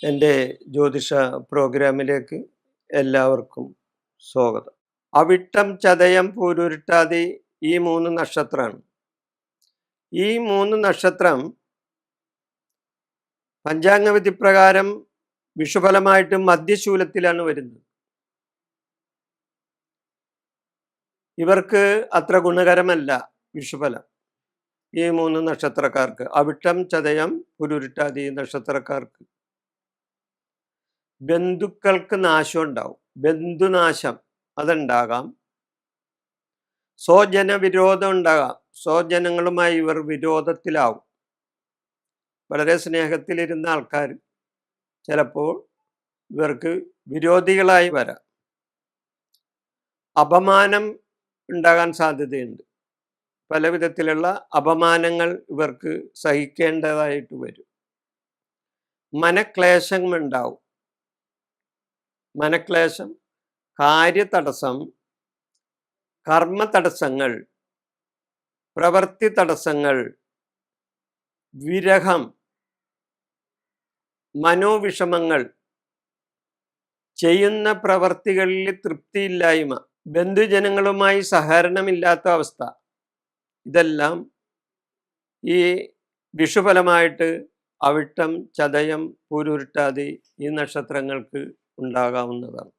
എൻ്റെ ജ്യോതിഷ പ്രോഗ്രാമിലേക്ക് എല്ലാവർക്കും സ്വാഗതം. അവിട്ടം, ചതയം, പൂരുരുട്ടാതി ഈ 3 നക്ഷത്രമാണ്. ഈ 3 നക്ഷത്രം പഞ്ചാംഗവിധി പ്രകാരം വിഷുഫലമായിട്ട് മധ്യശൂലത്തിലാണ് വരുന്നത്. ഇവർക്ക് അത്ര ഗുണകരമല്ല വിഷുഫലം. ഈ 3 നക്ഷത്രക്കാർക്ക്, അവിട്ടം, ചതയം, പൂരുരുട്ടാതി നക്ഷത്രക്കാർക്ക് ബന്ധുക്കൾക്ക് നാശം ഉണ്ടാവും. ബന്ധുനാശം അതുണ്ടാകാം. സ്വജന വിരോധം ഉണ്ടാകാം. സ്വജനങ്ങളുമായി ഇവർ വിരോധത്തിലാവും. വളരെ സ്നേഹത്തിലിരുന്ന ആൾക്കാർ ചിലപ്പോൾ ഇവർക്ക് വിരോധികളായി വരാം. അപമാനം ഉണ്ടാകാൻ സാധ്യതയുണ്ട്. പല വിധത്തിലുള്ള അപമാനങ്ങൾ ഇവർക്ക് സഹിക്കേണ്ടതായിട്ട് വരും. മനക്ലേശമുണ്ടാവും. മനക്ലേശം, കാര്യതടസ്സം, കർമ്മ തടസ്സങ്ങൾ, പ്രവൃത്തി തടസ്സങ്ങൾ, വിരഹം, മനോവിഷമങ്ങൾ, ചെയ്യുന്ന പ്രവർത്തികളിൽ തൃപ്തിയില്ലായ്മ, ബന്ധുജനങ്ങളുമായി സഹകരണമില്ലാത്ത അവസ്ഥ, ഇതെല്ലാം ഈ വിഷുഫലമായിട്ട് അവിട്ടം, ചതയം, പൂരുരുട്ടാതി ഈ നക്ഷത്രങ്ങൾക്ക് ഉണ്ടാകാവുന്നതാണ്.